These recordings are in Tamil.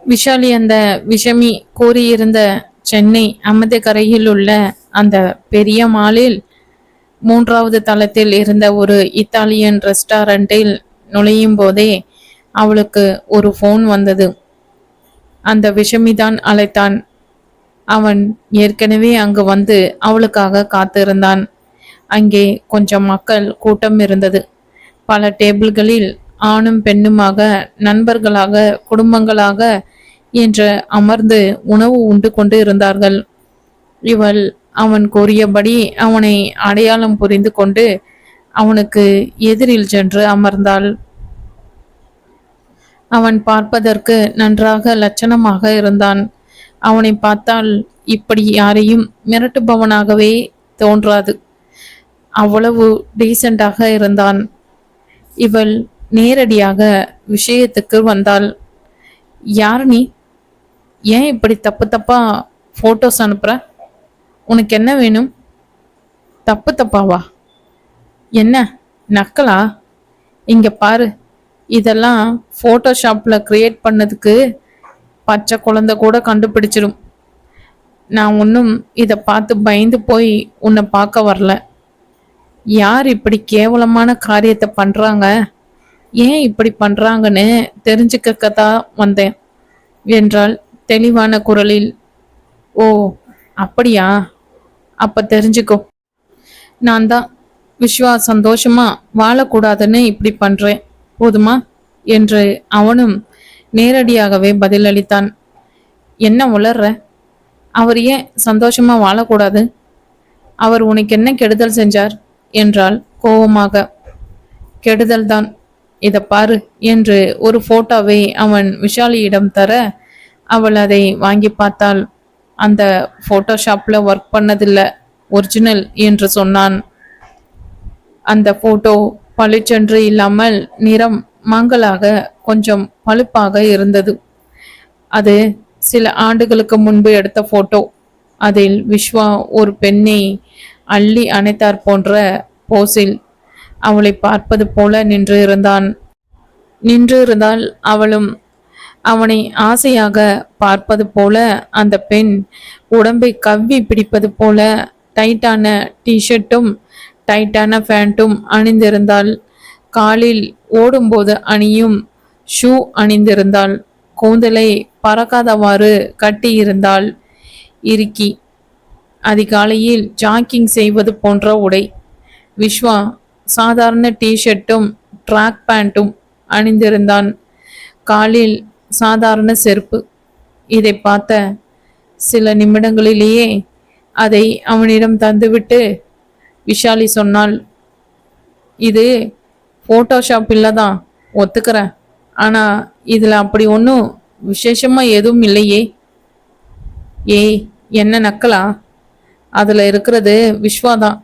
விஷாலி அந்த விஷமி கூறியிருந்த சென்னை அமிர்தகரையில் உள்ள அந்த பெரிய மாலில் 3வது தளத்தில் இருந்த ஒரு இத்தாலியன் ரெஸ்டாரண்டில் நுழையும் போதே அவளுக்கு ஒரு ஃபோன் வந்தது. அந்த விஷமிதான் அழைத்தான். அவன் ஏற்கனவே அங்கு வந்து அவளுக்காக காத்திருந்தான். அங்கே கொஞ்சம் மக்கள் கூட்டம் இருந்தது. பல டேபிள்களில் ஆணும் பெண்ணுமாக, நண்பர்களாக, குடும்பங்களாக என்று அமர்ந்து உணவு உண்டு கொண்டு இருந்தார்கள். இவள் அவன் கூறியபடி அவனை அடையாளம் புரிந்து கொண்டு அவனுக்கு எதிரில் சென்று அமர்ந்தாள். அவன் பார்ப்பதற்கு நன்றாக லட்சணமாக இருந்தான். அவனை பார்த்தால் இப்படி யாரையும் மிரட்டுபவனாகவே தோன்றாது. அவ்வளவு டீசெண்டாக இருந்தான். இவள் நேரடியாக விஷயத்துக்கு வந்தாள். யார் நீ? ஏன் இப்படி தப்பு தப்பா போட்டோஸ் அனுப்புற? உனக்கு என்ன வேணும்? தப்பு தப்பாவா? என்ன நக்கலா? இங்க பாரு, இதெல்லாம் போட்டோஷாப்ல கிரியேட் பண்ணதுக்கு பச்சை குழந்தை கூட கண்டுபிடிச்சிடும். நான் ஒன்றும் இதை பார்த்து பயந்து போய் உன்னை பார்க்க வரல. யார் இப்படி கேவலமான காரியத்தை பண்றாங்க, ஏன் இப்படி பண்றாங்கன்னு தெரிஞ்சுக்கத்தான் வந்தேன் என்றாள் தெளிவான குரலில். ஓ அப்படியா? அப்ப தெரிஞ்சுக்கோ. நான் தான் விஸ்வா சந்தோஷமா வாழக்கூடாதுன்னு இப்படி பண்றேன், போதுமா என்று அவனும் நேரடியாகவே பதிலளித்தான். என்ன உளர்ற? அவர் ஏன் சந்தோஷமா வாழக்கூடாது? அவர் உனக்கு என்ன கெடுதல் செஞ்சார் என்றாள் கோபமாக. கெடுதல் தான். இத பாரு என்று ஒரு போட்டோவை அவன் விஷாலியிடம் தர அவள் அதை வாங்கி பார்த்தாள். அந்த போட்டோஷாப்ல ஒர்க் பண்ணதில்லை, ஒரிஜினல் என்று சொன்னான். அந்த போட்டோ பளிச்சென்று இல்லாமல் நிறம் மங்கலாக கொஞ்சம் பழுப்பாக இருந்தது. அது சில ஆண்டுகளுக்கு முன்பு எடுத்த போட்டோ. அதில் விஸ்வா ஒரு பெண்ணை அள்ளி அணைத்தார் போன்ற போஸில் அவளை பார்ப்பது போல நின்றிருந்தால் அவளும் அவனை ஆசையாக பார்ப்பது போல அந்த பெண் உடம்பை கவ்வி பிடிப்பது போல டைட்டான டிஷர்ட்டும் டைட்டான பேண்ட்டும் அணிந்திருந்தாள். காலில் ஓடும்போது அணியும் ஷூ அணிந்திருந்தாள். கூந்தலை பறக்காதவாறு கட்டியிருந்தாள். இறுக்கி அதிகாலையில் ஜாக்கிங் செய்வது போன்ற உடை. விஸ்வா சாதாரண டிஷர்ட்டும் ட்ராக் பேண்ட்டும் அணிந்திருந்தான். காலில் சாதாரண செருப்பு. இதை பார்த்த சில நிமிடங்களிலேயே அதை அவனிடம் தந்துவிட்டு விஷாலி சொன்னாள், இது போட்டோஷாப் இல்லதான், ஒத்துக்கிறேன். ஆனா இதுல அப்படி ஒன்றும் விசேஷமா எதுவும் இல்லையே. ஏய், என்ன நக்கலா? அதுல இருக்கிறது விஸ்வாதான்.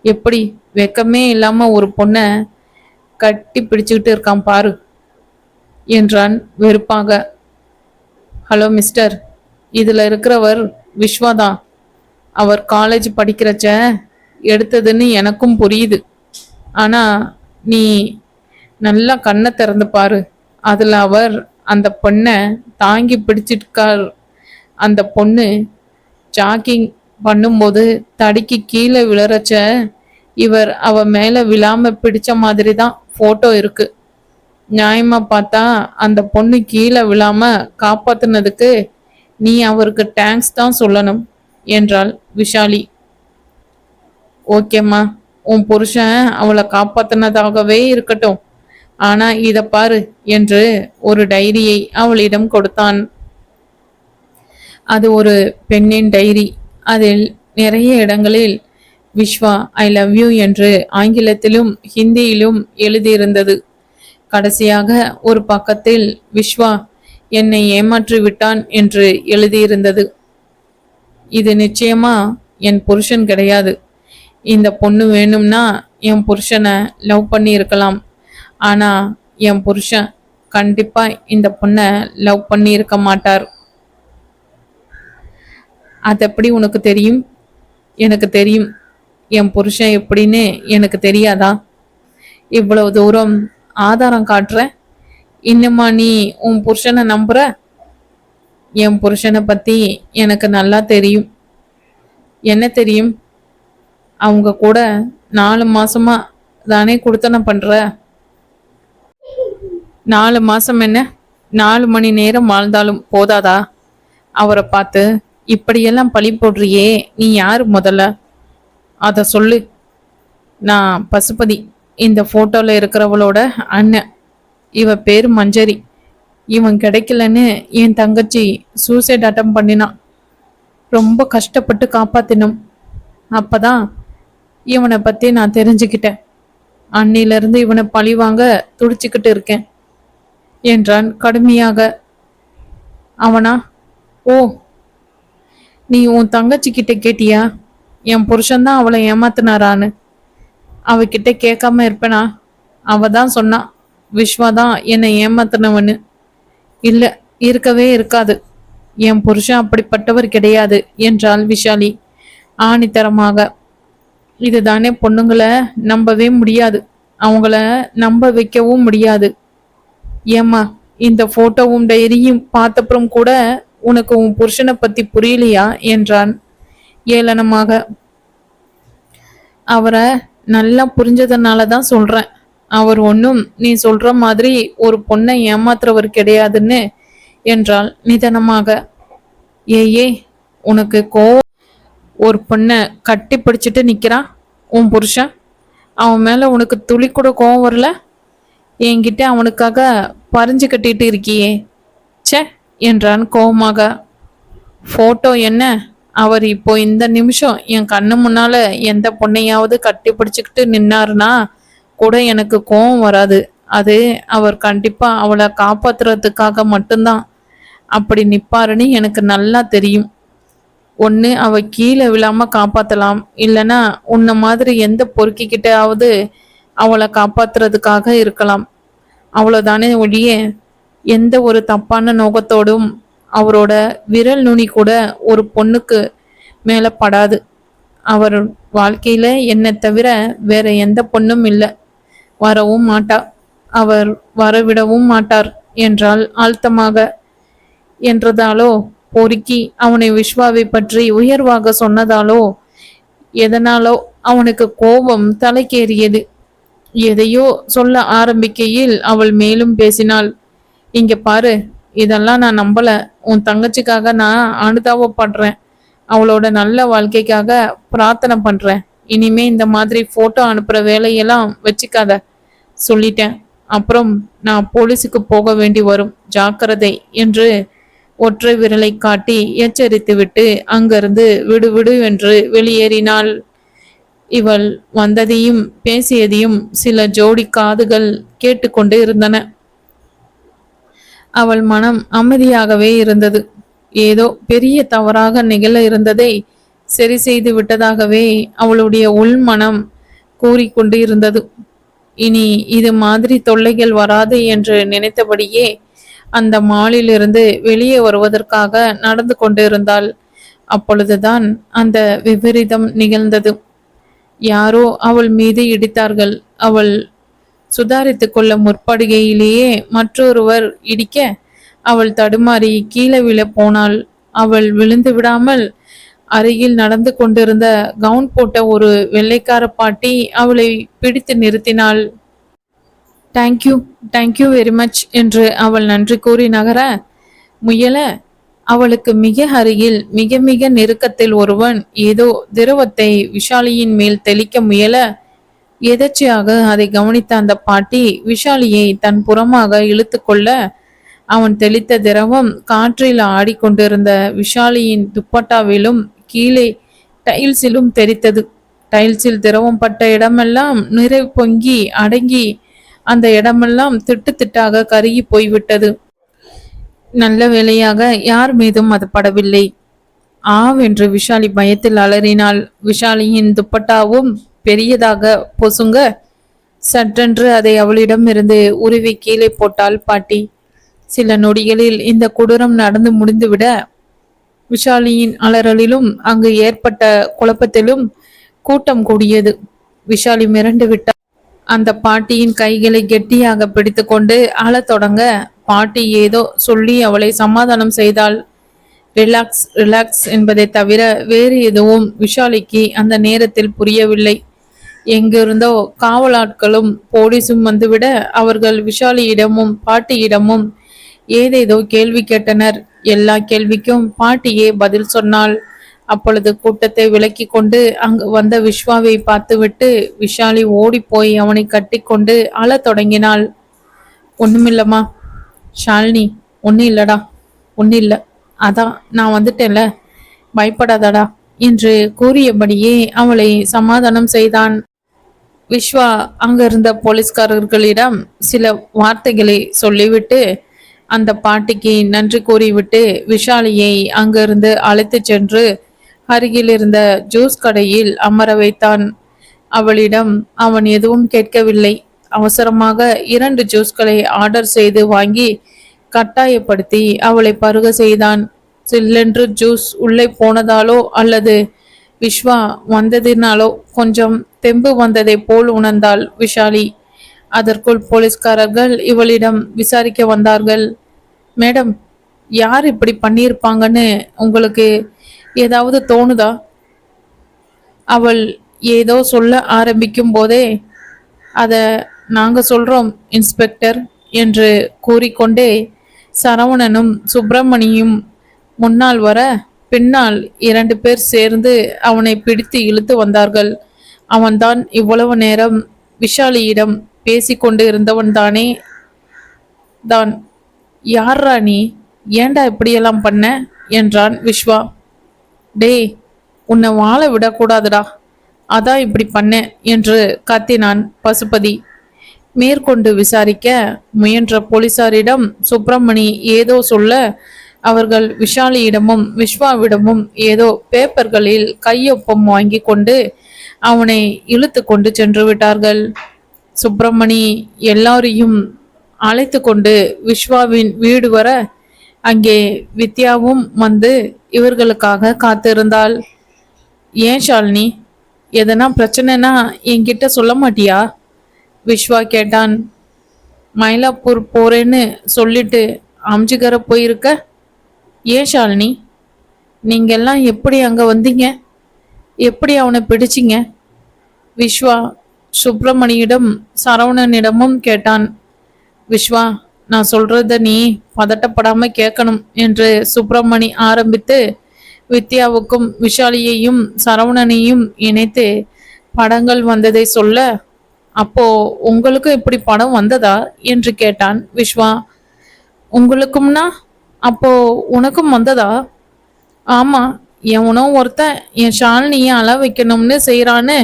எப்படி வெக்கமே இல்லாம ஒரு பொண்ணை கட்டி பிடிச்சுக்கிட்டு இருக்கான் பாரு என்றான் வெறுப்பாக. ஹலோ மிஸ்டர், இதுல இருக்கிறவர் விஸ்வாதான். அவர் காலேஜ் படிக்கிறச்ச எடுத்ததுன்னு எனக்கும் புரியுது. ஆனா நீ நல்லா கண்ணை திறந்து பாரு. அதுல அவர் அந்த பொண்ணை தாங்கி பிடிச்சிருக்கார். அந்த பொண்ணு ஜாக்கிங் பண்ணும்போது தடிக்கு கீழே விழறச்ச இவர் அவ மேல விழாம பிடிச்ச மாதிரி தான் போட்டோ இருக்கு. நியாயமா பார்த்தா அந்த பொண்ணு கீழே விழாம காப்பாத்துனதுக்கு நீ அவருக்கு தேங்க்ஸ் தான் சொல்லணும் என்றாள் விஷாலி. ஓகேம்மா, உன் புருஷன் அவளை காப்பாத்தினதாகவே இருக்கட்டும். ஆனா இத பாரு என்று ஒரு டைரியை அவளிடம் கொடுத்தான். அது ஒரு பெண்ணின் டைரி. அதில் நிறைய இடங்களில் விஸ்வா ஐ லவ் யூ என்று ஆங்கிலத்திலும் ஹிந்தியிலும் எழுதியிருந்தது. கடைசியாக ஒரு பக்கத்தில் விஸ்வா என்னை ஏமாற்றி விட்டான் என்று எழுதியிருந்தது. இது நிச்சயமா என் புருஷன் கிடையாது. இந்த பொண்ணு வேணும்னா என் புருஷனை லவ் பண்ணி இருக்கலாம். ஆனா என் புருஷன் கண்டிப்பா இந்த பொண்ணை லவ் பண்ணி இருக்க மாட்டார். அது எப்படி உனக்கு தெரியும்? எனக்கு தெரியும். என் புருஷன் எப்படின்னு எனக்கு தெரியாதா? இவ்வளவு தூரம் ஆதாரம் காட்டுற, இன்னுமா நீ உன் புருஷனை நம்புற? என் புருஷனை பத்தி எனக்கு நல்லா தெரியும். என்ன தெரியும்? அவங்க கூட 4 மாசமா தானே குடுத்தனம் பண்ற. 4 மாசம் என்ன, 4 மணி நேரம் வாழ்ந்தாலும் போதாதா? அவரை பார்த்து இப்படியெல்லாம் பழி போடுறியே, நீ யாரு முதல்ல? அத சொல்லு. நான் பசுபதி, இந்த போட்டோல இருக்கிறவளோட அண்ணன். இவ பேரு மஞ்சரி. இவன் கிடைக்கலன்னு என் தங்கச்சி சூசைட் அட்டம் பண்ணினான். ரொம்ப கஷ்டப்பட்டு காப்பாத்தினோம். அப்பதான் இவனை பத்தி நான் தெரிஞ்சுக்கிட்டேன். அன்னிலிருந்து இவனை பழிவாங்க துடிச்சுக்கிட்டு இருக்கேன் என்றான் கடுமையாக. அவனா? ஓ, நீ உன் தங்கச்சி கிட்ட கேட்டியா என் புருஷன்தான் அவளை ஏமாத்தினாரான்னு? அவகிட்ட கேட்காம இருப்பேனா? அவ தான் சொன்னா விஸ்வாதான் என்னை ஏமாத்தினவன்னு. இல்ல, இருக்கவே இருக்காது. என் புருஷன் அப்படிப்பட்டவர் கிடையாது என்றாள் விஷாலி ஆணித்தரமாக. இதுதானே பொண்ணுங்களை நம்பவே முடியாது, அவங்கள நம்ப வைக்கவும் முடியாது. ஏம்மா, இந்த போட்டோவும் டைரியும் பார்த்தப்புறம் கூட உனக்கு உன் புருஷனை பத்தி புரியலையா என்றான் ஏளனமாக. அவரை நல்லா புரிஞ்சதுனால தான் சொல்றேன். அவர் ஒன்றும் நீ சொல்ற மாதிரி ஒரு பொண்ணை ஏமாத்துறவர் கிடையாதுன்னு என்றாள் நிதானமாக. ஏயே, உனக்கு கோவம்? ஒரு பொண்ணை கட்டி பிடிச்சிட்டு நிக்கிறான் உன் புருஷன். அவன் மேல உனக்கு துளி கூட கோவம் வரல? என்கிட்ட அவனுக்காக பறிஞ்சு கட்டிட்டு இருக்கியே, ச்சே என்றான் கோவமாக. போட்டோ என்ன? அவர் இப்போ இந்த நிமிஷம் என் கண்ணு முன்னால எந்த பொண்ணையாவது கட்டி பிடிச்சுக்கிட்டு நின்னாருன்னா கூட எனக்கு கோவம் வராது. அது அவர் கண்டிப்பா அவளை காப்பாத்துறதுக்காக மட்டும்தான் அப்படி நிப்பாருன்னு எனக்கு நல்லா தெரியும். ஒன்று அவ கீழே விழாம காப்பாத்தலாம், இல்லைன்னா உன்ன மாதிரி எந்த பொறுக்கிக்கிட்டாவது அவளை காப்பாத்துறதுக்காக இருக்கலாம். அவ்வளோதானே ஒழிய எந்த ஒரு தப்பான நோக்கத்தோடும் அவரோட விரல் நுனி கூட ஒரு பொண்ணுக்கு மேல படாது. அவர் வாழ்க்கையில என்னை தவிர வேற எந்த பொண்ணும் இல்லை, வரவும் மாட்டா, அவர் வரவிடவும் மாட்டார் என்றால் அழுத்தமாக. என்றதாலோ, பொறுக்கி அவனை விஸ்வாவை பற்றி உயர்வாக சொன்னதாலோ எதனாலோ அவனுக்கு கோபம் தலைக்கேறியது. எதையோ சொல்ல ஆரம்பிக்கையில் அவள் மேலும் பேசினாள். இங்க பாரு, இதெல்லாம் நான் நம்பல. உன் தங்கச்சிக்காக நான் அனுதாபப்படுறேன். அவளோட நல்ல வாழ்க்கைக்காக பிரார்த்தனை பண்றேன். இனிமே இந்த மாதிரி போட்டோ அனுப்புற வேலையெல்லாம் வச்சுக்காத, சொல்லிட்டேன். அப்புறம் நான் போலீஸுக்கு போக வேண்டி வரும், ஜாக்கிரதை என்று ஒற்றை விரலை காட்டி எச்சரித்து விட்டு அங்கிருந்து விடு விடு என்று வெளியேறினாள். இவள் வந்ததையும் பேசியதையும் சில ஜோடி காதுகள் கேட்டுக்கொண்டு இருந்தன. அவள் மனம் அமைதியாகவே இருந்தது. ஏதோ பெரிய தவறாக நிகழ இருந்ததை சரி செய்து விட்டதாகவே அவளுடைய உள் மனம் கூறிக்கொண்டு இருந்தது. இனி இது மாதிரி தொல்லைகள் வராது என்று நினைத்தபடியே அந்த மாலிலிருந்து வெளியே வருவதற்காக நடந்து கொண்டிருந்தாள். அப்பொழுதுதான் அந்த விபரீதம் நிகழ்ந்தது. யாரோ அவள் மீது இடித்தார்கள். அவள் சுதாரித்து கொள்ள முற்படுகையிலேயே மற்றொருவர் இடிக்க அவள் தடுமாறி கீழே விழ போனாள். அவள் விழுந்து விடாமல் அருகில் நடந்து கொண்டிருந்த கவுன் போட்ட ஒரு வெள்ளைக்கார பாட்டி அவளை பிடித்து நிறுத்தினாள். தேங்க்யூ, தேங்க்யூ வெரி மச் என்று அவள் நன்றி கூறி நகர முயல அவளுக்கு மிக அருகில் மிக மிக நெருக்கத்தில் ஒருவன் ஏதோ திரவத்தை விஷாலியின் மேல் தெளிக்க முயல எதர்ச்சியாக அதை கவனித்த அந்த பாட்டி விஷாலியை தன் புறமாக இழுத்து கொள்ள அவன் தெளித்த திரவம் காற்றில் ஆடிக்கொண்டிருந்த விஷாலியின் துப்பட்டாவிலும் கீழே டைல்ஸிலும் தெரித்தது. டைல்ஸில் திரவம் பட்ட இடமெல்லாம் நிறை பொங்கி அடங்கி அந்த இடமெல்லாம் திட்டு திட்டாக கருகி போய்விட்டது. நல்ல வேளையாக யார் மீதும் அது படவில்லை. ஆவென்று விஷாலி பயத்தில் அலறினாள். விஷாலியின் துப்பட்டாவும் பெரியதாக பொசுங்க சற்றென்று அதை அவளிடம் இருந்து உருவி கீழே போட்டாள் பாட்டி. சில நொடிகளில் இந்த கொடூரம் நடந்து முடிந்துவிட விஷாலியின் அலறலிலும் அங்கு ஏற்பட்ட குழப்பத்திலும் கூட்டம் கூடியது. விஷாலி மிரண்டு விட்டாள். அந்த பாட்டியின் கைகளை கெட்டியாக பிடித்து கொண்டு அழத் தொடங்க பாட்டி ஏதோ சொல்லி அவளை சமாதானம் செய்தாள். ரிலாக்ஸ் ரிலாக்ஸ் என்பதை தவிர வேறு எதுவும் விஷாலிக்கு அந்த நேரத்தில் புரியவில்லை. எங்கிருந்தோ காவலாட்களும் போலீஸும் வந்துவிட அவர்கள் விஷாலியிடமும் பாட்டியிடமும் ஏதேதோ கேள்வி கேட்டனர். எல்லா கேள்விக்கும் பாட்டியே பதில் சொன்னாள். அப்பொழுது கூட்டத்தை விலக்கி கொண்டு அங்கு வந்த விஸ்வாவை பார்த்துவிட்டு விஷாலி ஓடிப்போய் அவனை கட்டி கொண்டு அழத் தொடங்கினாள். ஒண்ணுமில்லம்மா ஷாலினி, ஒன்னும் இல்லடா, ஒன்னும் இல்லை, அதான் நான் வந்துட்டேன்ல, பயப்படாதடா என்று கூறியபடியே அவளை சமாதானம் செய்தான். விஸ்வா அங்கிருந்த போலீஸ்காரர்களிடம் சில வார்த்தைகளை சொல்லிவிட்டு அந்த பாட்டிக்கு நன்றி கூறிவிட்டு விஷாலியை அங்கிருந்து அழைத்து சென்று அருகில் இருந்த ஜூஸ் கடையில் அமர வைத்தான். அவளிடம் அவன் எதுவும் கேட்கவில்லை. அவசரமாக 2 ஜூஸ்களை ஆர்டர் செய்து வாங்கி கட்டாயப்படுத்தி அவளை பருக செய்தான். சில்லென்று ஜூஸ் உள்ளே போனதாலோ அல்லது விஸ்வா வந்ததினாலோ கொஞ்சம் தெம்பு வந்ததை போல் உணர்ந்தாள் விஷாலி. அதற்குள் போலீஸ்காரர்கள் இவளிடம் விசாரிக்க வந்தார்கள். மேடம், யார் இப்படி பண்ணியிருப்பாங்கன்னு உங்களுக்கு ஏதாவது தோணுதா? அவள் ஏதோ சொல்ல ஆரம்பிக்கும் போதே அத நாங்க சொல்றோம் இன்ஸ்பெக்டர் என்று கூறிக்கொண்டே சரவணனும் சுப்பிரமணியும் முன்னால் வர பின்னால் 2 பேர் சேர்ந்து அவனை பிடித்து இழுத்து வந்தார்கள். அவன்தான் இவ்வளவு நேரம் விஷாலியிடம் பேசிக்கொண்டு இருந்தவன் தானே தான். யார்ரா நீ, ஏண்டா இப்படியெல்லாம் பண்ண என்றான் விஸ்வா. டேய், உன்னை வாழ விடக்கூடாதுடா, அதான் இப்படி பண்ண என்று கத்தினான் பசுபதி. மேற்கொண்டு விசாரிக்க முயன்ற போலீசாரிடம் சுப்பிரமணி ஏதோ சொல்ல அவர்கள் விஷாலியிடமும் விஸ்வாவிடமும் ஏதோ பேப்பர்களில் கையொப்பம் வாங்கி கொண்டு அவனை இழுத்து கொண்டு சென்று விட்டார்கள். சுப்பிரமணி எல்லாரையும் அழைத்து கொண்டு விஸ்வாவின் வீடு வர அங்கே வித்யாவும் வந்து இவர்களுக்காக காத்திருந்தாள். ஏன் ஷாலினி, எதனா பிரச்சனைனா என்கிட்ட சொல்ல மாட்டியா? விஸ்வா கேட்டான். மயிலாப்பூர் போறேன்னு சொல்லிட்டு அம்ஜிகரை போயிருக்க. ஏன் ஷாலினி, நீங்கெல்லாம் எப்படி அங்க வந்தீங்க? எப்படி அவனை பிடிச்சிங்க? விஸ்வா சுப்பிரமணியிடம் சரவணனிடமும் கேட்டான். விஸ்வா, நான் சொல்றத நீ பதட்டப்படாம கேட்கணும் என்று சுப்பிரமணி ஆரம்பித்து வித்யாவுக்கும் விஷாலியையும் சரவணனையும் இணைத்து படங்கள் வந்ததை சொல்ல, அப்போ உங்களுக்கும் இப்படி படம் வந்ததா என்று கேட்டான் விஸ்வா. உங்களுக்கும்னா அப்போ உனக்கும் வந்ததா? ஆமா, எவனோ ஒருத்தன் என் ஷாலினியை அழ வைக்கணும்னு செய்யறான்னு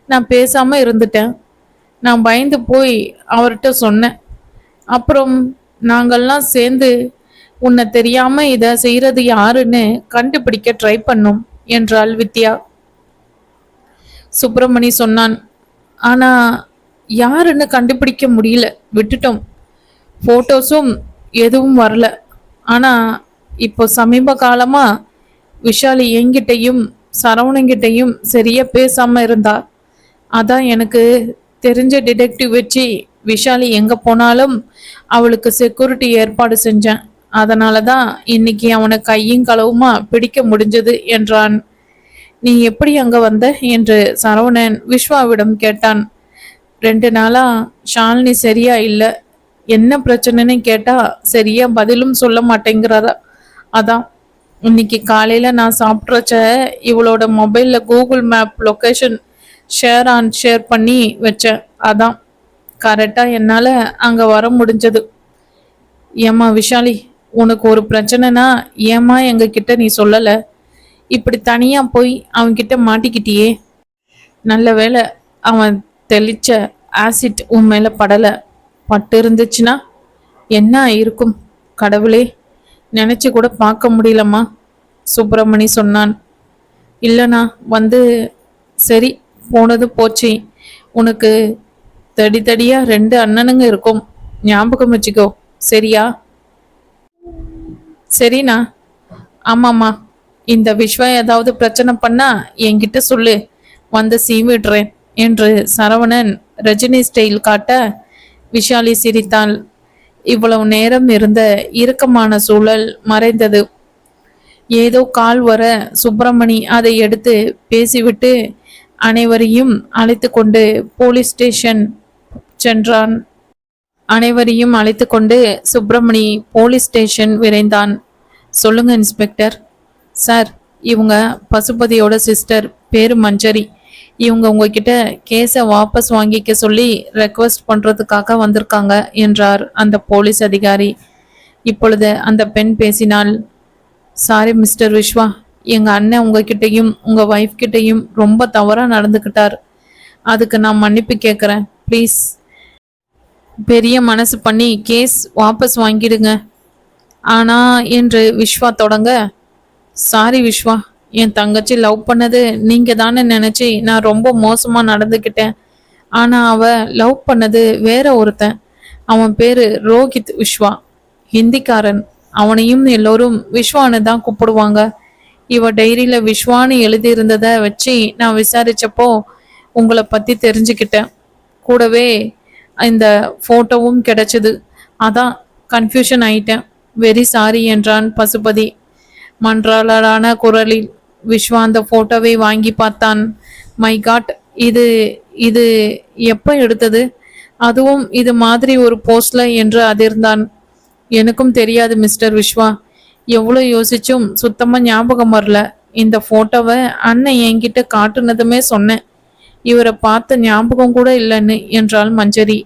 நான் பேசாம இருந்துட்டேன். நான் பயந்து போய் அவர்கிட்ட சொன்னேன். அப்புறம் நாங்கள்லாம் சேர்ந்து உன்னை தெரியாம இதை செய்யறது யாருன்னு கண்டுபிடிக்க ட்ரை பண்ணோம் என்றாள் வித்யா. சுப்பிரமணி சொன்னான். ஆனா யாருன்னு கண்டுபிடிக்க முடியல, விட்டுட்டோம். போட்டோஸும் எதுவும் வரல. ஆனா இப்போ சமீப காலமா விஷாலி என்கிட்டையும் சரவணங்கிட்டையும் சரியா பேசாம இருந்தா. அதான் எனக்கு தெரிஞ்ச டிடெக்டிவ் வச்சு விஷாலி எங்க போனாலும் அவளுக்கு செக்யூரிட்டி ஏற்பாடு செஞ்சேன். அதனாலதான் இன்னைக்கு அவனை கையும் களவுமா பிடிக்க முடிஞ்சது என்றான். நீ எப்படி அங்க வந்த என்று சரவணன் விஸ்வாவிடம் கேட்டான். 2 நாளா ஷாலினி சரியா இல்ல, என்ன பிரச்சனைன்னு கேட்டா சரியா பதிலும் சொல்ல மாட்டேங்கிறதா. அதான் இன்னைக்கு காலையில நான் சாப்பிட்றச்ச இவளோட மொபைல்ல கூகுள் மேப் லொக்கேஷன் ஷேர் பண்ணி வச்சேன். அதான் கரெக்டா என்னால அங்க வர முடிஞ்சது. ஏமா விஷாலி, உனக்கு ஒரு பிரச்சனைனா ஏமா எங்க கிட்ட நீ சொல்லல? இப்படி தனியா போய் அவன்கிட்ட மாட்டிக்கிட்டியே. நல்ல வேளை அவன் தெளிச்ச ஆசிட் உன் மேல படல. பட்டு இருந்துச்சுன்னா என்ன இருக்கும்? கடவுளே, நினைச்சு கூட பார்க்க முடியலம்மா, சுப்பிரமணி சொன்னான். இல்லைண்ணா வந்து சரி, போனது போச்சு. உனக்கு தடியா 2 அண்ணனுங்க இருக்கும், ஞாபகம் வச்சுக்கோ, சரியா? சரிண்ணா. ஆமாம்மா, இந்த விஸ்வா ஏதாவது பிரச்சனை பண்ணா என்கிட்ட சொல்லு, வந்து சீவிடுறேன் என்று சரவணன் ரஜினி ஸ்டைல் காட்ட விஷாலி சிரித்தாள். இவ்வளவு நேரம் இருந்த இறுக்கமான சூழல் மறைந்தது. ஏதோ கால் வர சுப்பிரமணி அதை எடுத்து பேசிவிட்டு அனைவரையும் அழைத்து கொண்டு போலீஸ் ஸ்டேஷன் சென்றான். அனைவரையும் அழைத்து கொண்டு சுப்பிரமணி போலீஸ் ஸ்டேஷன் விரைந்தான். சொல்லுங்க இன்ஸ்பெக்டர். சார், இவங்க பசுபதியோட சிஸ்டர், பேரு மஞ்சரி. இவங்க உங்ககிட்ட கேஸை வாபஸ் வாங்கிக்க சொல்லி ரெக்வஸ்ட் பண்றதுக்காக வந்திருக்காங்க என்றார் அந்த போலீஸ் அதிகாரி. இப்பொழுது அந்த பெண் பேசினாள். சாரி மிஸ்டர் விஸ்வா, எங்க அண்ணன் உங்ககிட்டையும் உங்க ஒய்ஃப் கிட்டையும் ரொம்ப தவறா நடந்துக்கிட்டார். அதுக்கு நான் மன்னிப்பு கேட்குறேன். ப்ளீஸ் பெரிய மனசு பண்ணி கேஸ் வாபஸ் வாங்கிடுங்க. ஆனா என்று விஸ்வா தொடங்க, சாரி விஸ்வா, என் தங்கச்சி லவ் பண்ணது நீங்க தானே நினைச்சு நான் ரொம்ப மோசமா நடந்துக்கிட்டேன். ஆனா அவ லவ் பண்ணது வேற ஒருத்தன். அவன் பேரு ரோஹித் விஸ்வா, ஹிந்திக்காரன். அவனையும் எல்லோரும் விஸ்வான்னு தான் கூப்பிடுவாங்க. இவ டைரியில விஸ்வான்னு எழுதியிருந்ததை வச்சு நான் விசாரிச்சப்போ உங்களை பத்தி தெரிஞ்சுக்கிட்டேன். கூடவே இந்த போட்டோவும் கிடைச்சது. அதான் கன்ஃபியூஷன் ஆயிட்டேன். வெரி சாரி என்றான் பசுபதி மன்றாளரான குரலில். விஸ்வா அந்த போட்டோவை வாங்கி பார்த்தான். மை காட், இது இது எப்போ எடுத்தது? அதுவும் இது மாதிரி ஒரு போஸ்ட்ல என்று அதிர்ந்தான். எனக்கும் தெரியாது மிஸ்டர் விஸ்வா. எவ்வளோ யோசிச்சும் சுத்தமா ஞாபகம் வரல. இந்த போட்டோவை அண்ணன் என்கிட்ட காட்டுனதுமே சொன்னேன். இவரை பார்த்த ஞாபகம் கூட இல்லைன்னு என்றாள் மஞ்சரி.